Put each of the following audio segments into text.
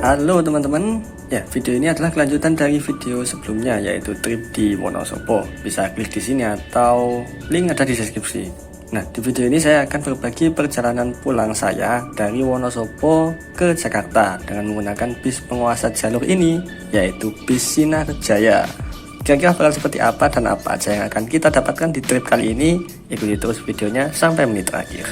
Halo teman-teman, ya video ini adalah kelanjutan dari video sebelumnya yaitu trip di Wonosobo. Bisa klik di sini atau link ada di deskripsi. Nah, di video ini saya akan berbagi perjalanan pulang saya dari Wonosobo ke Jakarta dengan menggunakan bis penguasa jalur ini yaitu bis Sinar Jaya. Kira-kira bakal seperti apa dan apa aja yang akan kita dapatkan di trip kali ini? Ikuti terus videonya sampai menit terakhir.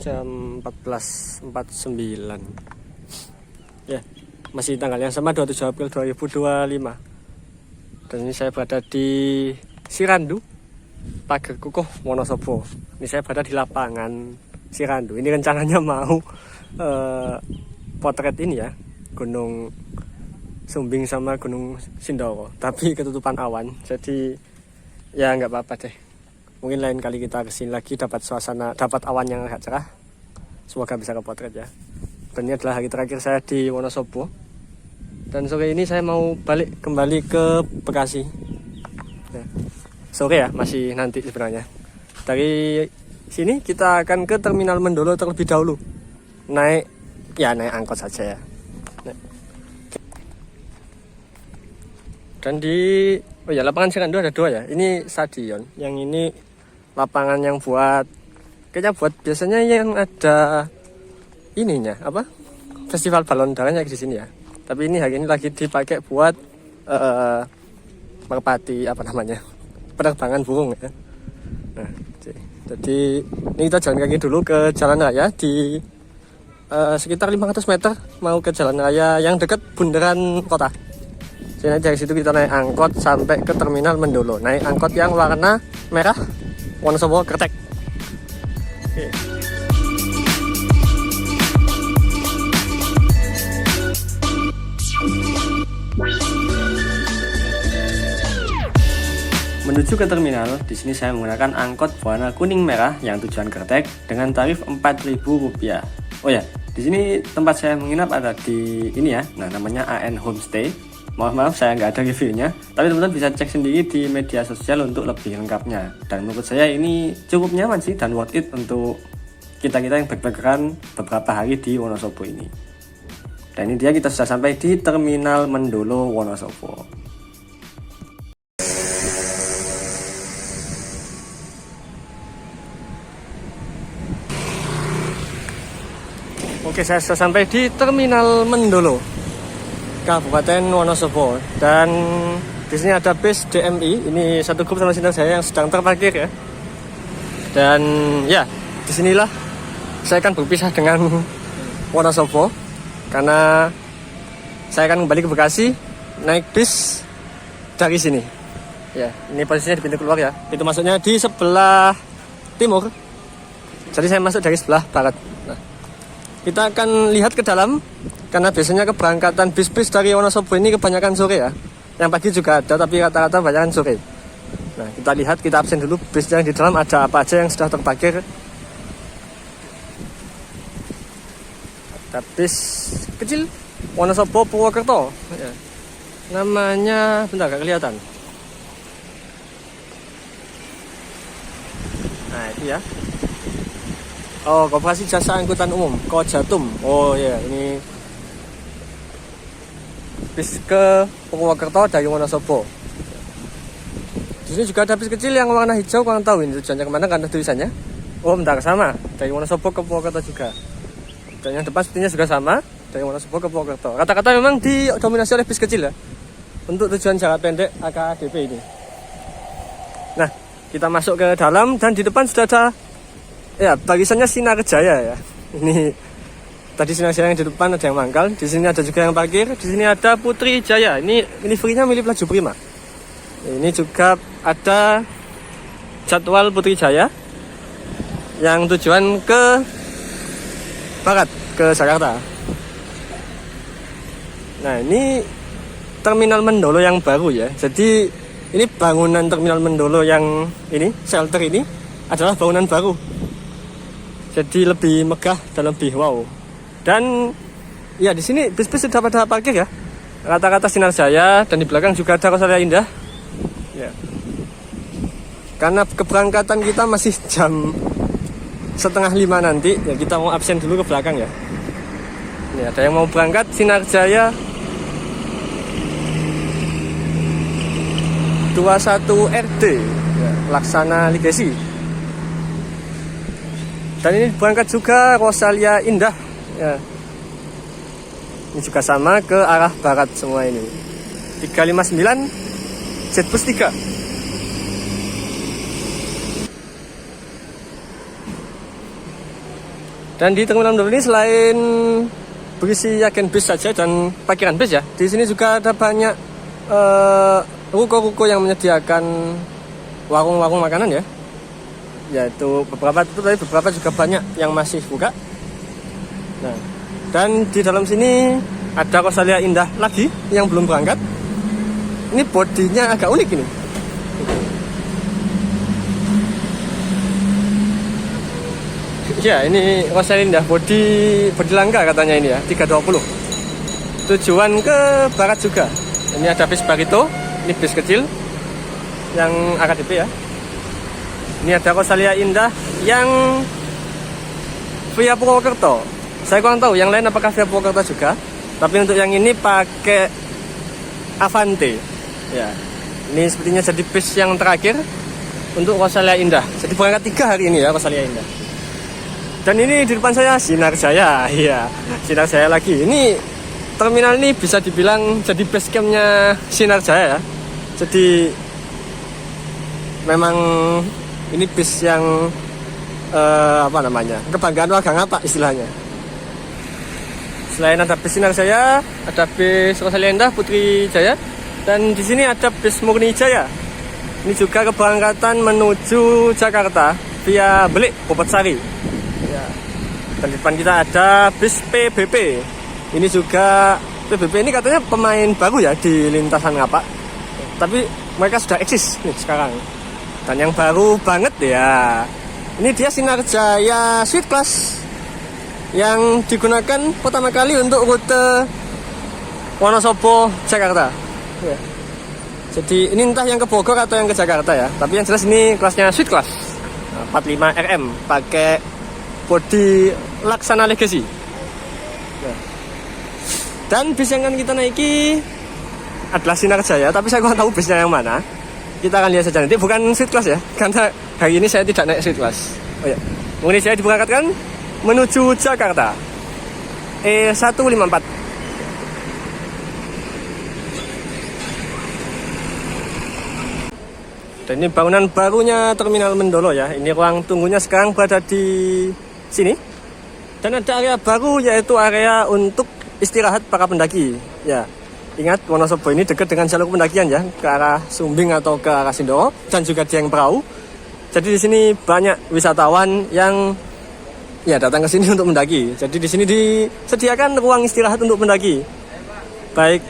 Jam 14.49 ya, masih tanggal yang sama 27 April 2025. Dan ini saya berada di Sirandu, Pager Kukuh, Wonosobo. Ini saya berada di lapangan Sirandu. Ini rencananya mau potret ini ya, Gunung Sumbing sama Gunung Sindoro, tapi ketutupan awan, jadi ya nggak apa-apa deh. Mungkin lain kali kita kesini lagi dapat suasana, dapat awan yang agak cerah. Semoga bisa kepotret ya. Dan ini adalah hari terakhir saya di Wonosobo. Dan sore ini saya mau balik kembali ke Bekasi. Ya. Sore ya, masih nanti sebenarnya. Dari sini kita akan ke Terminal Mendolo terlebih dahulu. Naik angkot saja ya. Dan di lapangan Sirandu ada dua ya. Ini stadion, yang ini lapangan yang biasanya yang ada ininya festival balon udara di sini ya. Tapi ini hari ini lagi dipakai buat merpati penerbangan burung ya. Nah, jadi ini kita jalan kaki dulu ke jalan raya di sekitar 500 meter mau ke jalan raya yang dekat bundaran kota. Jadi dari situ kita naik angkot sampai ke Terminal Mendolo. Naik angkot yang warna merah, Wonosobo Kretek. Oke. Menuju ke terminal, di sini saya menggunakan angkot warna kuning merah yang tujuan Kretek dengan tarif Rp4.000. Oh ya, di sini tempat saya menginap ada di ini ya. Nah, namanya AN Homestay. Maaf saya nggak ada reviewnya, tapi teman-teman bisa cek sendiri di media sosial untuk lebih lengkapnya. Dan menurut saya ini cukup nyaman sih dan worth it untuk kita-kita yang berpergian beberapa hari di Wonosobo ini. Dan ini dia, kita sudah sampai di Terminal Mendolo Wonosobo. Oke, saya sudah sampai di Terminal Mendolo, Kabupaten Wonosobo. Dan di sini ada bis DMI. Ini satu grup sama senior saya yang sedang terparkir ya. Dan ya, disinilah saya akan berpisah dengan Wonosobo karena saya akan kembali ke Bekasi naik bis dari sini. Ya, ini posisinya di pintu keluar ya. Pintu masuknya di sebelah timur. Jadi saya masuk dari sebelah barat. Nah, kita akan lihat ke dalam. Karena biasanya keberangkatan bis-bis dari Wonosobo ini kebanyakan sore ya. Yang pagi juga ada, tapi rata-rata kebanyakan sore. Nah, kita lihat, kita absen dulu bis yang di dalam ada apa aja yang sudah terparkir. Ada bis kecil Wonosobo Purwokerto ya. Namanya bentar gak kelihatan. Nah, itu ya. Oh, Koperasi Jasa Angkutan Umum Kojatum. Oh ya, ini bis ke Purwokerto dari Wonosobo. Di sini juga ada bis kecil yang warna hijau, kurang tahu ini tujuannya kemana karena tulisannya. Oh, bentar, sama dari Wonosobo ke Purwokerto juga. Dan yang depan sepertinya juga sama dari Wonosobo ke Purwokerto. Kata-kata memang didominasi oleh bis kecil ya untuk tujuan jarak pendek AKDP ini. Nah, kita masuk ke dalam dan di depan sudah ada ya barisannya Sinar Jaya ya. Ini tadi Sinar Jaya yang di depan ada yang mangkal, di sini ada juga yang parkir, di sini ada Putri Jaya. Ini free-nya milik Laju Prima. Ini juga ada jadwal Putri Jaya yang tujuan ke barat, ke Jakarta. Nah, ini Terminal Mendolo yang baru ya. Jadi ini bangunan Terminal Mendolo yang ini, shelter ini adalah bangunan baru. Jadi lebih megah dan lebih wow. Dan ya di sini bis-bis sudah pada parkir ya. Rata-rata Sinar Jaya, dan di belakang juga ada Rosalia Indah. Ya. Karena keberangkatan kita masih jam 4:30 nanti, ya kita mau absen dulu ke belakang ya. Ini ada yang mau berangkat Sinar Jaya 21 RD ya, Laksana Ligasi. Dan ini berangkat juga Rosalia Indah ya. Ini juga sama ke arah barat semua ini. 359 Jetbus 3. Dan di Terminal Mendolo ini selain berisi agen bis saja dan parkiran bis ya, di sini juga ada banyak ruko-ruko yang menyediakan warung-warung makanan ya. Yaitu beberapa tutup, tapi beberapa juga banyak yang masih buka. Nah, dan di dalam sini ada Rosalia Indah lagi yang belum berangkat. Ini bodinya agak unik ini. Ya, ini Rosalia Indah bodi langka katanya ini ya, 320. Tujuan ke barat juga. Ini ada bis Barito, ini bis kecil yang AKDP ya. Ini ada Rosalia Indah yang via Purwokerto. Saya kurang tahu yang lain apakah via Purwokerto juga. Tapi untuk yang ini pakai Avante. Ya, ini sepertinya jadi bis yang terakhir untuk Rosalia Indah. Jadi berangkat 3 hari ini ya Rosalia Indah. Dan ini di depan saya Sinar Jaya. Iya, Sinar Jaya lagi. Ini terminal ini bisa dibilang jadi base campnya Sinar Jaya ya. Jadi memang ini bis yang kebanggaan warga Ngapak istilahnya. Selain ada bis Sinar Jaya, ada bis Rosalia Indah Putri Jaya, dan di sini ada bis Murni Jaya. Ini juga keberangkatan menuju Jakarta via Belik Bobotsari. Ya. Dan di depan kita ada bis PBP. Ini juga PBP ini katanya pemain baru ya di lintasan Ngapak. Tapi mereka sudah eksis nih sekarang. Dan yang baru banget ya, ini dia Sinar Jaya Suite Class yang digunakan pertama kali untuk rute Wonosobo Jakarta ya. Jadi ini entah yang ke Bogor atau yang ke Jakarta ya, tapi yang jelas ini kelasnya Suite Class 45 RM pakai bodi Laksana Ligasi ya. Dan bis yang akan kita naiki adalah Sinar Jaya, tapi saya kurang tahu bisnya yang mana. Kita akan lihat saja nanti, bukan Suite Class ya, karena hari ini saya tidak naik Suite Class. Oh ya, mungkin saya diberangkatkan menuju Jakarta E154. Dan ini bangunan barunya Terminal Mendolo ya. Ini ruang tunggunya sekarang berada di sini. Dan ada area baru yaitu area untuk istirahat para pendaki ya. Ingat, Wonosobo ini dekat dengan jalur pendakian ya, ke arah Sumbing atau ke arah Sindoro, dan juga Dieng Perahu. Jadi di sini banyak wisatawan yang ya datang ke sini untuk mendaki. Jadi di sini disediakan ruang istirahat untuk mendaki, baik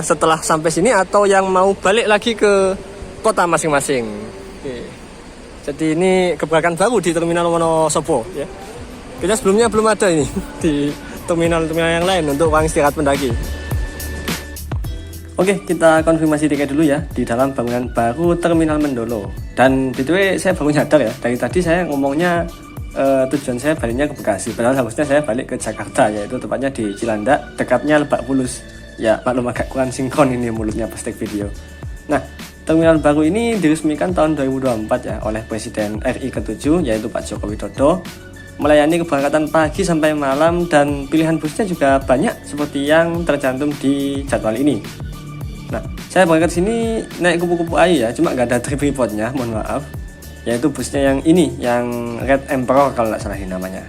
setelah sampai sini atau yang mau balik lagi ke kota masing-masing. Oke. Jadi ini keberangkatan baru di Terminal Wonosobo ya. Kita sebelumnya belum ada ini di terminal-terminal yang lain untuk ruang istirahat pendaki. Oke, kita konfirmasi tiket dulu ya di dalam bangunan baru Terminal Mendolo. Dan btw saya baru nyadar ya, dari tadi saya ngomongnya tujuan saya baliknya ke Bekasi, padahal harusnya saya balik ke Jakarta, yaitu tepatnya di Cilandak, dekatnya Lebak Bulus. Ya maklum agak kurang sinkron ini mulutnya pas take video. Nah, terminal baru ini diresmikan tahun 2024 ya oleh Presiden RI ke-7 yaitu Pak Joko Widodo, melayani keberangkatan pagi sampai malam, dan pilihan busnya juga banyak seperti yang tercantum di jadwal ini. Nah, saya berangkat sini naik kupu-kupu AI ya, cuma nggak ada trip reportnya, mohon maaf. Yaitu busnya yang ini, yang Red Emperor kalau nggak salah namanya.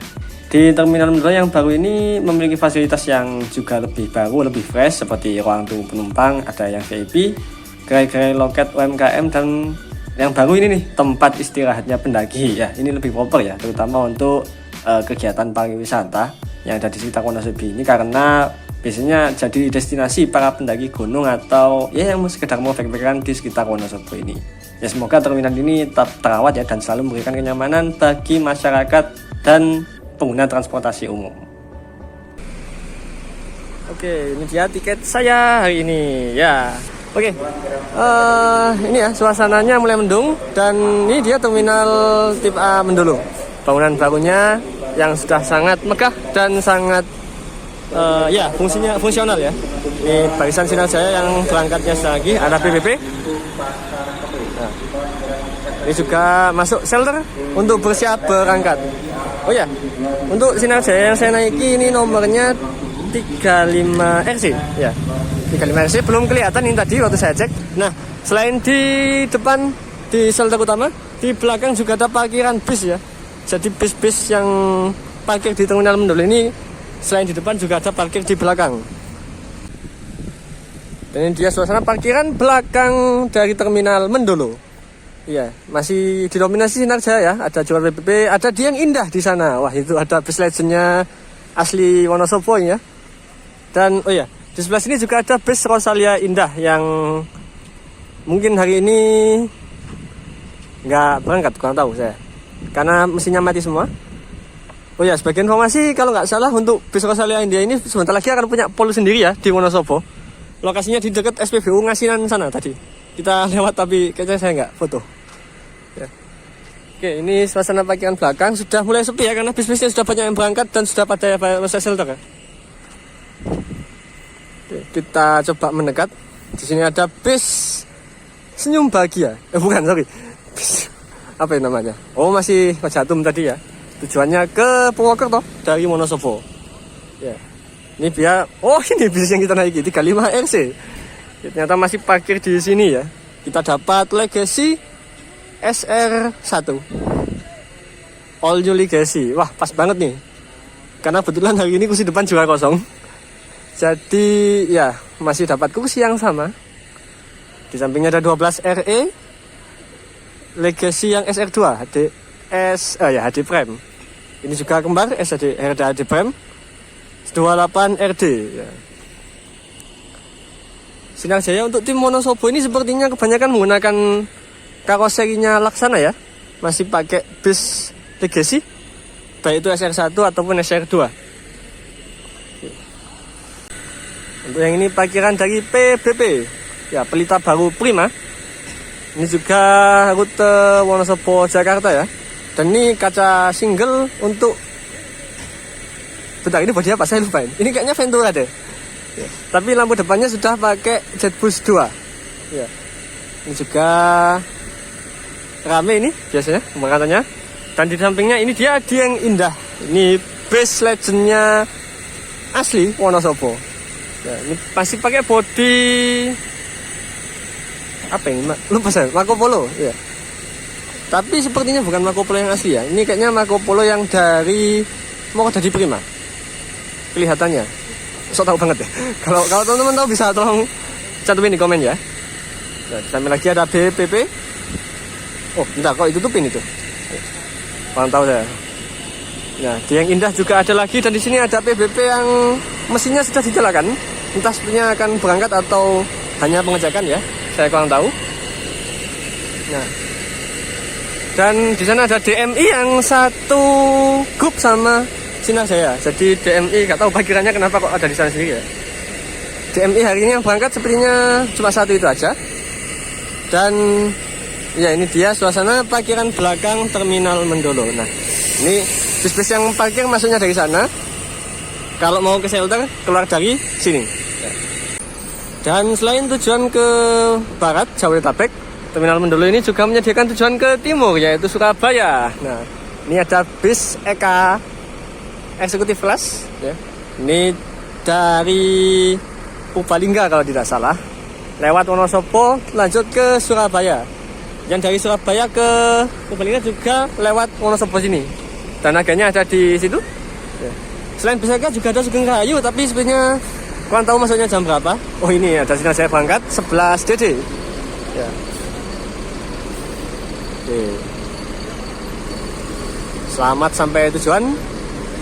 Di Terminal Mendolo yang baru ini memiliki fasilitas yang juga lebih baru, lebih fresh, seperti ruang tunggu penumpang, ada yang VIP, gerai-gerai loket UMKM, dan yang baru ini nih, tempat istirahatnya pendaki ya. Ini lebih proper ya, terutama untuk kegiatan pariwisata yang ada di sekitar Wonosobo ini, karena biasanya jadi destinasi para pendaki gunung atau ya yang sekedar mau backpackan di sekitar Wonosobo ini. Ya semoga terminal ini tetap terawat ya dan selalu memberikan kenyamanan bagi masyarakat dan pengguna transportasi umum. Oke, ini dia tiket saya hari ini ya. Oke, ini ya suasananya mulai mendung dan ini dia terminal tipe A Mendolo. Bangunan barunya yang sudah sangat megah dan sangat ya fungsional ya. Ini barisan Sinar Jaya yang berangkatnya lagi ada PBB. Nah, ini juga masuk shelter untuk bersiap berangkat. Oh ya, untuk Sinar Jaya yang saya naiki ini nomornya 35 RC ya. 35 RC belum kelihatan ini tadi waktu saya cek. Nah, selain di depan di shelter utama, di belakang juga ada parkiran bis ya. Jadi bis-bis yang parkir di terminal Mendolo ini selain di depan juga ada parkir di belakang. Dan ini dia suasana parkiran belakang dari terminal Mendolo. Iya, masih didominasi Sinar Jaya ya. Ada jual PBB, ada Dieng Indah di sana. Wah, itu ada bis legendnya asli Wonosobo ya. Dan oh ya, di sebelah sini juga ada bis Rosalia Indah yang mungkin hari ini nggak berangkat, kurang tahu saya. Karena mesinnya mati semua. Oh ya, sebagai informasi kalau nggak salah untuk bis Rosalia Indah ini sebentar lagi akan punya pol sendiri ya di Wonosobo. Lokasinya di dekat SPBU Ngasinan sana tadi. Kita lewat tapi kayaknya saya nggak foto. Ya. Oke, ini suasana parkiran belakang sudah mulai sepi ya karena bis-bisnya sudah banyak yang berangkat dan sudah pada masa shelter ya. Oke, kita coba mendekat. Di sini ada bis Senyum Bahagia. Bukan, sorry. Bis apa yang namanya? Oh, masih Pajatum tadi ya. Tujuannya ke Purwokerto dari Wonosobo. Ya. Ini biar ini bis yang kita naiki 35 RC. Ternyata masih parkir di sini ya. Kita dapat Legacy SR1. All New Legacy. Wah, pas banget nih. Karena kebetulan hari ini kursi depan juga kosong. Jadi ya masih dapat kursi yang sama. Di sampingnya ada 12 RE Legacy yang SR2 HD Prime. Ini juga kembar HD Prime 28 RD ya. Sinar Jaya untuk tim Wonosobo ini sepertinya kebanyakan menggunakan karoserinya Laksana ya. Masih pakai bis Legacy baik itu SR1 ataupun SR2. Untuk yang ini parkiran dari PBP ya, Pelita Baru Prima. Ini juga rute Wonosobo Jakarta ya. Dan ini kaca single untuk bentar, ini bodi apa? Saya lupa. Ini kayaknya Ventura deh. Ya. Tapi lampu depannya sudah pakai Jetbus 2. Ya. Ini juga rame ini biasanya pemberangkatannya. Dan di sampingnya ini dia Dieng Indah. Ini base legendnya asli Wonosobo. Ya, ini masih pakai bodi apa ini? Lupa saya. Marco Polo. Ya. Tapi sepertinya bukan Marco Polo yang asli ya. Ini kayaknya Marco Polo yang dari Mokodadi Prima. Kelihatannya. Sok tahu banget ya. Kalau teman-teman tahu bisa tolong cantumin di komen ya. Nah, sampai lagi ada BPP. Oh, bentar, kok ditutupin itu. Kurang tahu saya. Nah, Dieng Indah juga ada lagi dan di sini ada PBP yang mesinnya sudah dinyalakan. Entah sepertinya akan berangkat atau hanya pengejakan ya. Saya kurang tahu. Nah, dan di sana ada DMI yang satu grup sama Sinar Jaya. Jadi DMI nggak tahu parkirannya kenapa kok ada di sana sendiri ya. DMI hari ini yang berangkat sepertinya cuma satu itu aja. Dan ya ini dia suasana parkiran belakang terminal Mendolo. Nah, ini bis-bis yang parkir masuknya dari sana. Kalau mau ke shelter keluar dari sini. Dan selain tujuan ke barat Jabodetabek, terminal Mendolo ini juga menyediakan tujuan ke timur yaitu Surabaya. Nah, ini ada bis EK Eksekutif Kelas ya. Ini dari Purbalingga kalau tidak salah. Lewat Wonosobo lanjut ke Surabaya. Yang dari Surabaya ke Purbalingga juga lewat Wonosobo sini. Dan agennya ada di situ. Ya. Selain bis EK juga ada Sugeng Rahayu, tapi sebenarnya kurang tahu masuknya jam berapa. Oh, ini ada Sinar Jaya berangkat 11 DD. Ya. Oke. Selamat sampai tujuan.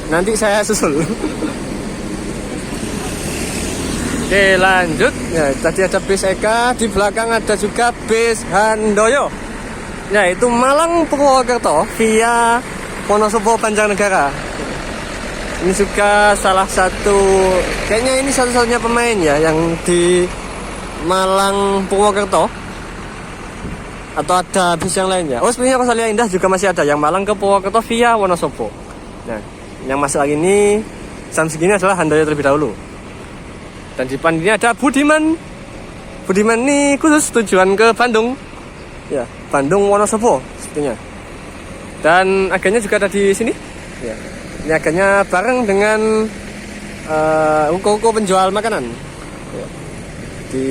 Nanti saya susul. Oke, lanjut. Ya, tadi ada bis Eka, di belakang ada juga bis Handoyo. Yaitu Malang Purwokerto via Wonosobo Banjarnegara. Ini juga salah satu, kayaknya ini satu-satunya pemain ya yang di Malang Purwokerto. Atau ada bis yang lainnya. Oh, sebenarnya Rosalia Indah juga masih ada yang Malang ke Purwokerto via Wonosobo. Nah, yang masuk lagi ini jam segini adalah Handoyo terlebih dahulu. Dan di depan ini ada Budiman. Budiman ini khusus tujuan ke Bandung. Ya, Bandung Wonosobo sepertinya. Dan agennya juga ada di sini. Ya. Ini agennya bareng dengan ruko-ruko penjual makanan. Ya. Di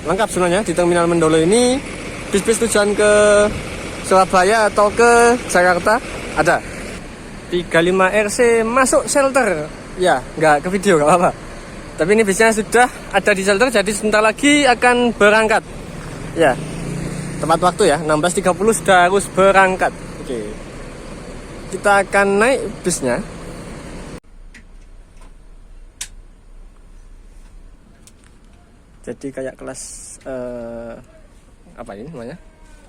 lengkap sebenarnya di Terminal Mendolo ini bis-bis tujuan ke Surabaya atau ke Jakarta ada. 35 RC masuk shelter. Ya, nggak ke video, nggak apa-apa. Tapi ini bisnya sudah ada di shelter, jadi sebentar lagi akan berangkat. Ya, tepat waktu ya, 16.30 sudah harus berangkat. Oke, kita akan naik bisnya. Jadi kayak kelas apa ini namanya?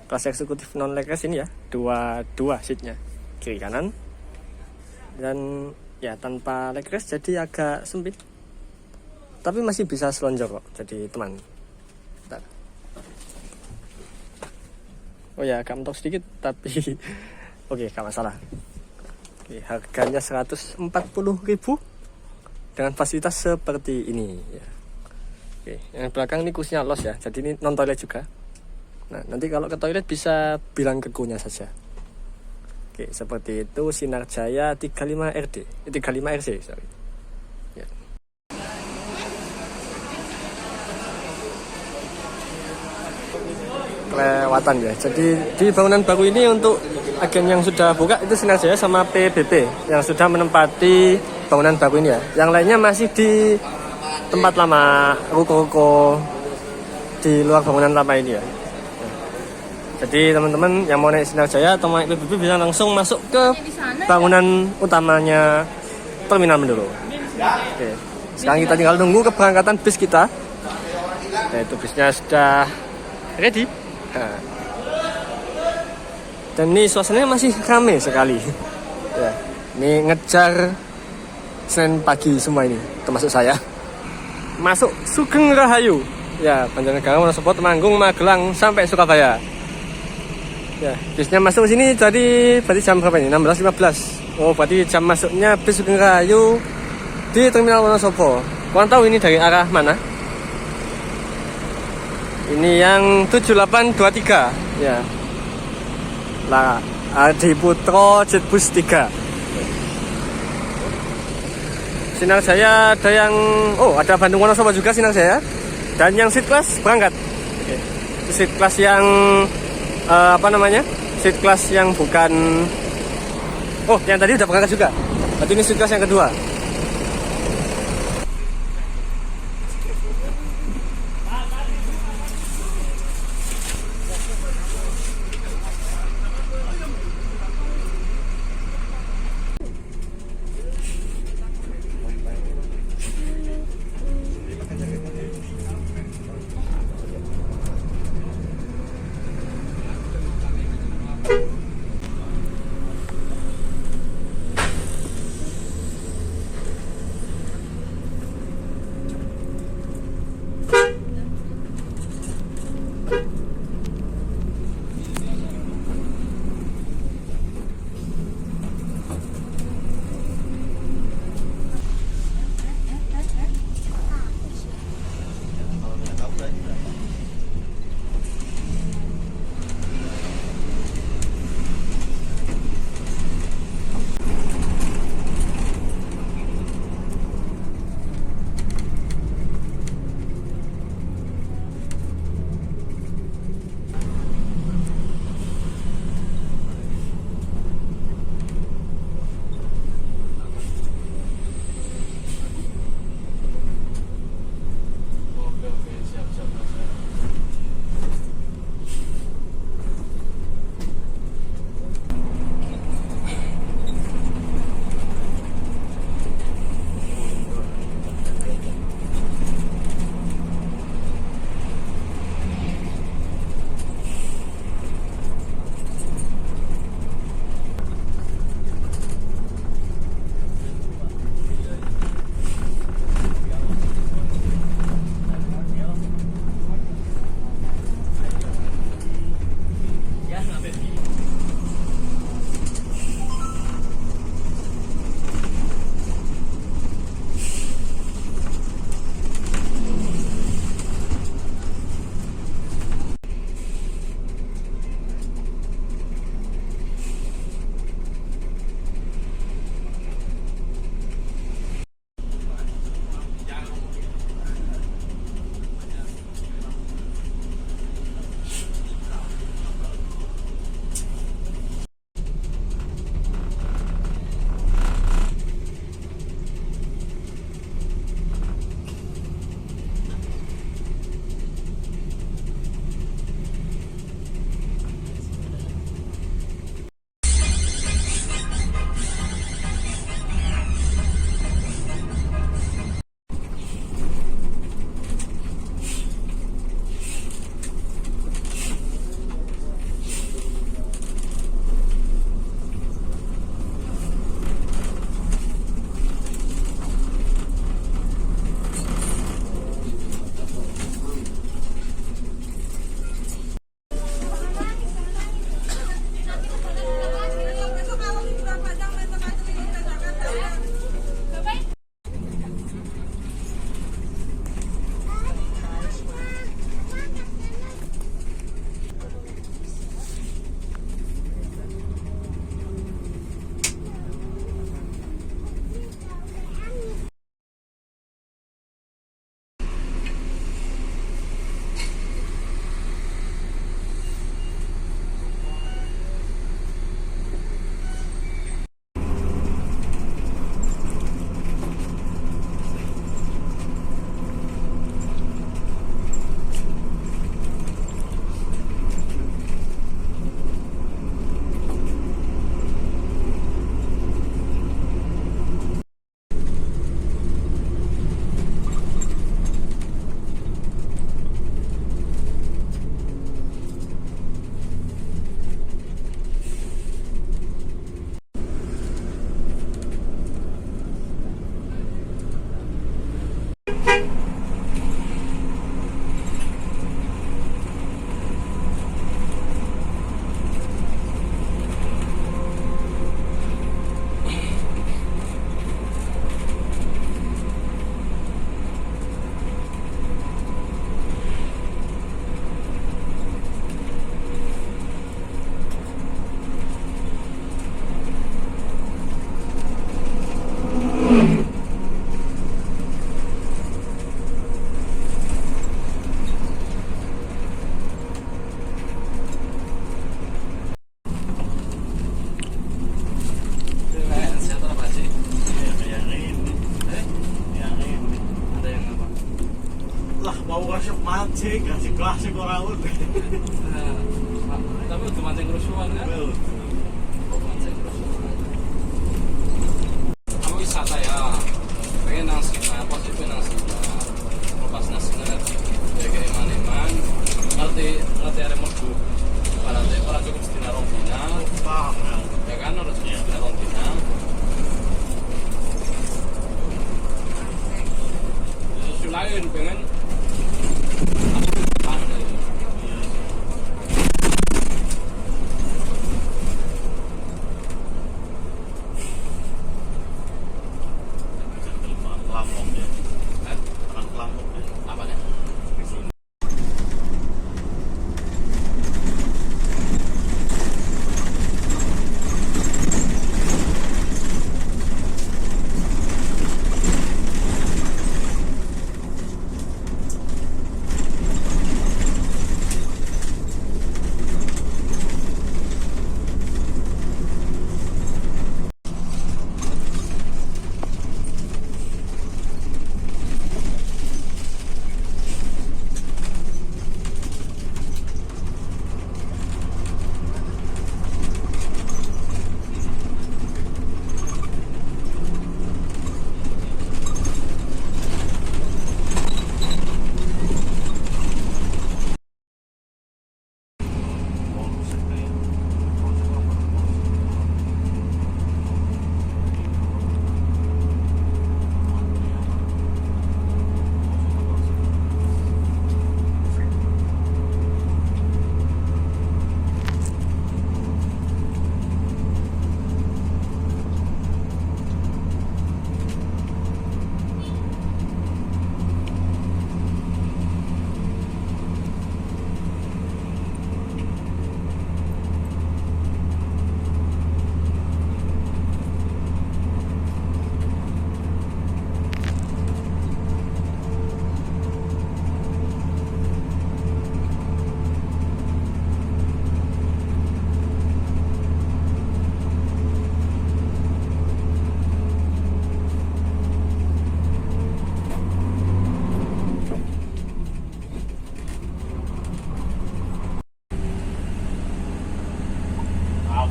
Kelas eksekutif non legress ini ya, dua seatnya, kiri kanan. Dan ya tanpa legress jadi agak sempit. Tapi masih bisa selonjor kok, jadi teman. Bentar. Oh ya, agak mentok sedikit, tapi oke, gak masalah. Oke, harganya 140.000 dengan fasilitas seperti ini. Ya. Oke, yang belakang ini kursinya los ya, jadi ini non toilet juga. Nah, nanti kalau ke toilet bisa bilang ke krunya saja. Oke, seperti itu Sinar Jaya 35 RD, 35 RC, sorry. Kelewatan ya. Jadi di bangunan baru ini untuk agen yang sudah buka itu Sinar Jaya sama PBB yang sudah menempati bangunan baru ini ya. Yang lainnya masih di tempat lama, ruko-ruko di luar bangunan lama ini ya. Jadi teman-teman yang mau naik Sinar Jaya atau naik PBB bisa langsung masuk ke bangunan utamanya Terminal Mendolo. Oke. Sekarang kita tinggal nunggu keberangkatan bis kita. Yaitu bisnya sudah ready. Nah. Dan ini suasananya masih ramai sekali. Ya, ini ngejar Senin pagi semua ini, termasuk saya. Masuk Sugeng Rahayu. Ya, Banjarnegara, Wonosobo, Temanggung, Magelang sampai Surabaya. Ya, bisnya masuk sini jadi berarti jam berapa ini? 16.15. Oh, berarti jam masuknya bis Sugeng Rahayu di Terminal Wonosobo. Kalian tahu ini dari arah mana? Ini yang 7823 ya. Lah, Adi Putro Jetbus 3. Sinar Jaya ada yang ada Bandung Wonosobo juga Sinar Jaya. Dan yang seat class berangkat. Oke. Seat class yang seat class yang bukan yang tadi udah berangkat juga. Berarti ini seat class yang kedua. masih kurang udah. Tapi udah mancing kerusuhan kan? Mancing kerusuhan. Kamu wisata ya, pengen nang Sina, positif nang Sina. Lepas nang Sina, kayak eman-eman, ngerti ada merdu. Orang cukup setina rombina, ya kan? Orang cukup setina rombina. Susu lain pengen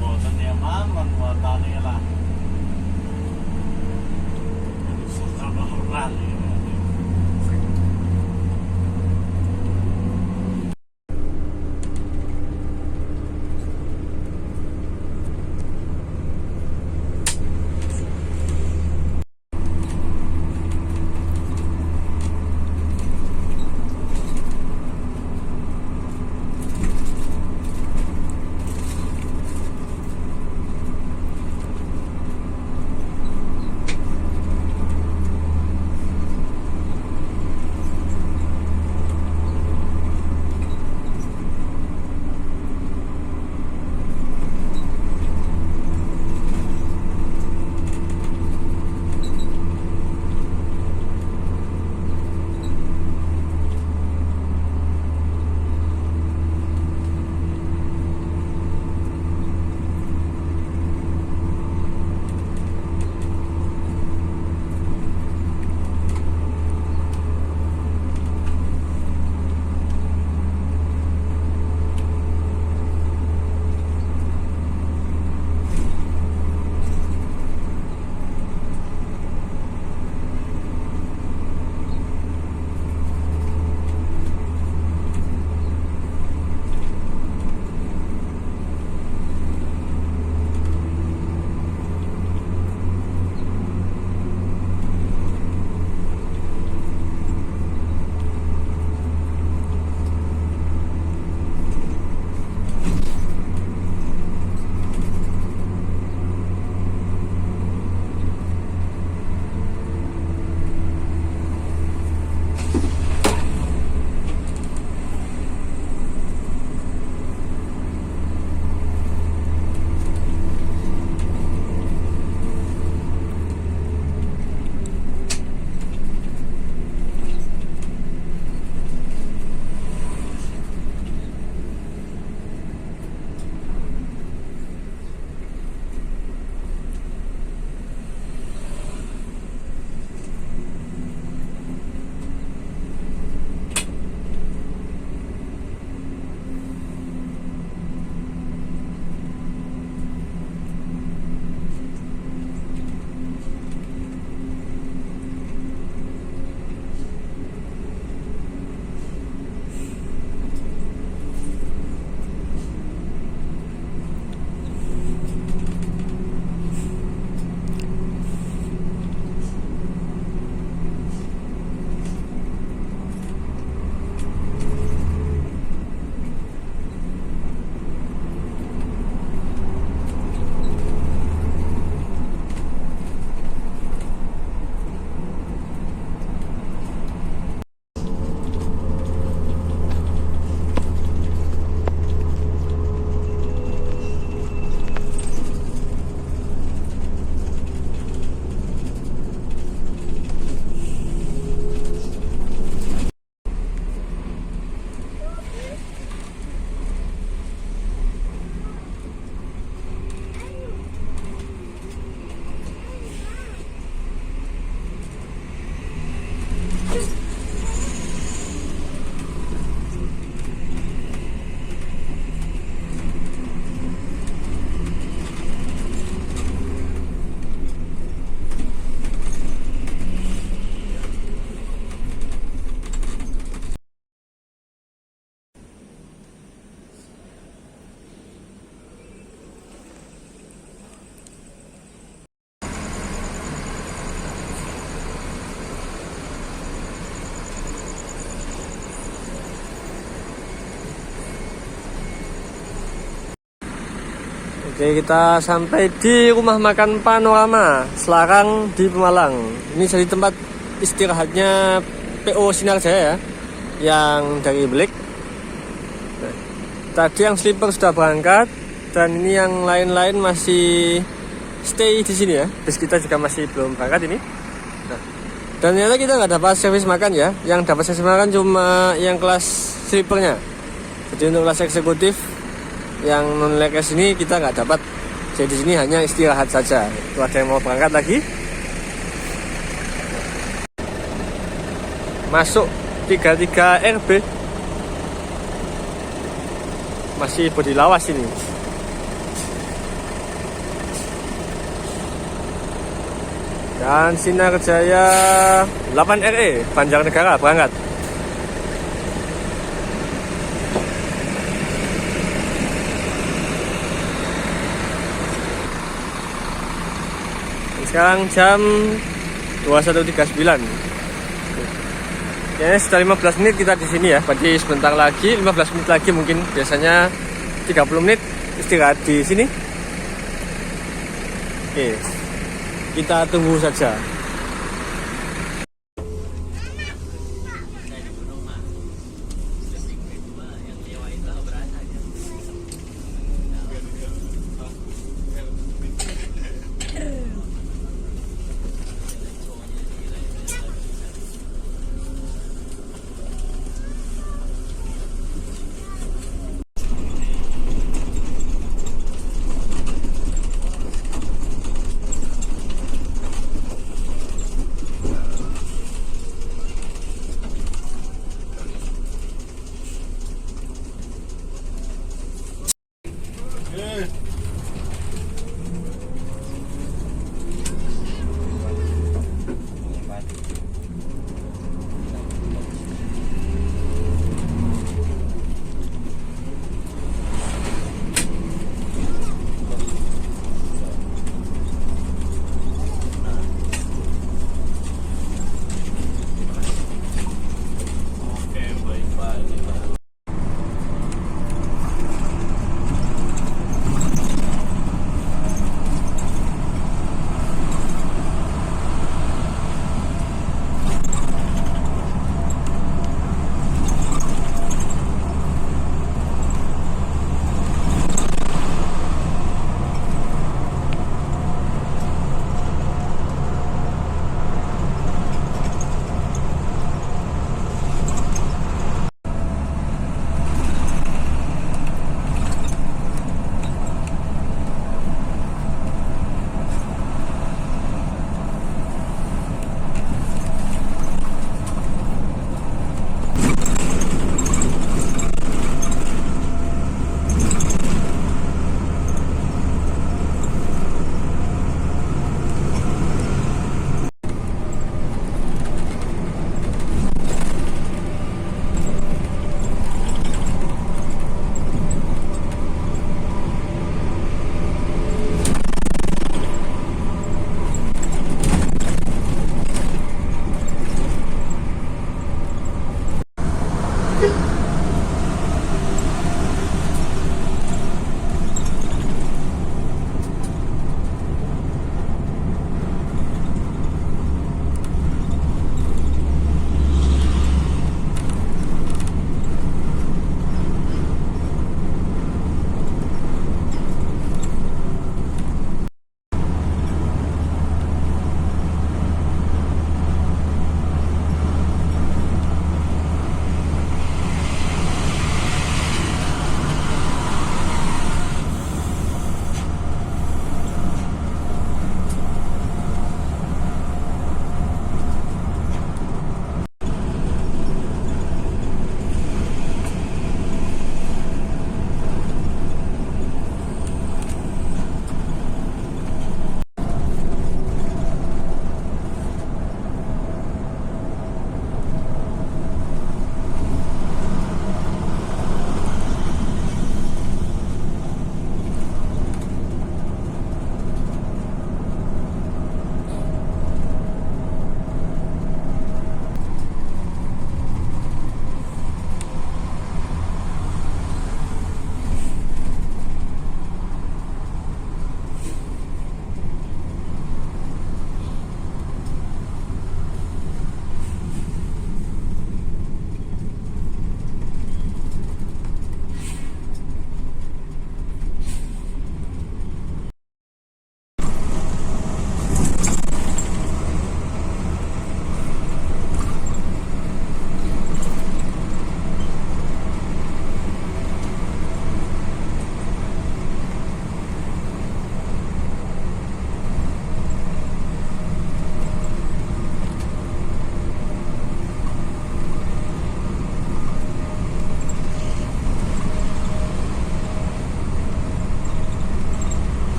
Bosan ya man buatannya lah. Susah banget. Oke, kita sampai di rumah makan Panorama Selarang di Pemalang. Ini jadi tempat istirahatnya PO Sinar Jaya ya, yang dari Belik. Nah, tadi yang sleeper sudah berangkat, dan ini yang lain-lain masih stay di sini ya. Bis kita juga masih belum berangkat ini. Nah, dan ternyata kita nggak dapat servis makan ya. Yang dapat servis makan cuma yang kelas sleepernya. Jadi untuk kelas eksekutif yang non leges ini kita nggak dapat. Jadi di sini hanya istirahat saja. Itu ada yang mau berangkat lagi. Masuk 33 RB. Masih bodi lawas ini. Dan Sinar Jaya 8 RE Banjarnegara berangkat. Sekarang jam 21.39. Ya, sudah 15 menit kita di sini ya. Berarti sebentar lagi, 15 menit lagi mungkin. Biasanya 30 menit istirahat di sini. Oke, kita tunggu saja.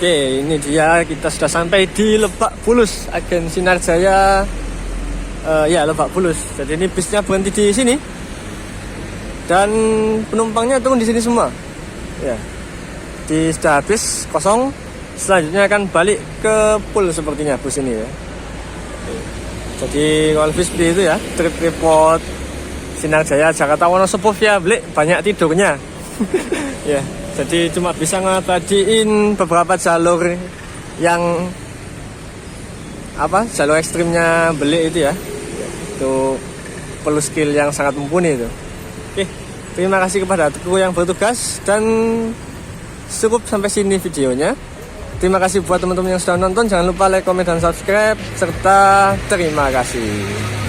Oke, ini dia, kita sudah sampai di Lebak Bulus, Agen Sinar Jaya. Ya, Lebak Bulus. Jadi ini bisnya berhenti di sini dan penumpangnya turun di sini semua. Ya, sudah habis kosong. Selanjutnya akan balik ke pool sepertinya bus ini ya. Jadi kalau bis seperti itu ya, trip report Sinar Jaya Jakarta Wonosobo via Blik banyak tidurnya. Ya, jadi cuma bisa ngabadiin beberapa jalur yang jalur ekstrimnya Blik itu ya. Itu perlu skill yang sangat mumpuni itu. Oke, terima kasih kepada kru yang bertugas dan cukup sampai sini videonya. Terima kasih buat teman-teman yang sudah nonton. Jangan lupa like, comment, dan subscribe serta terima kasih.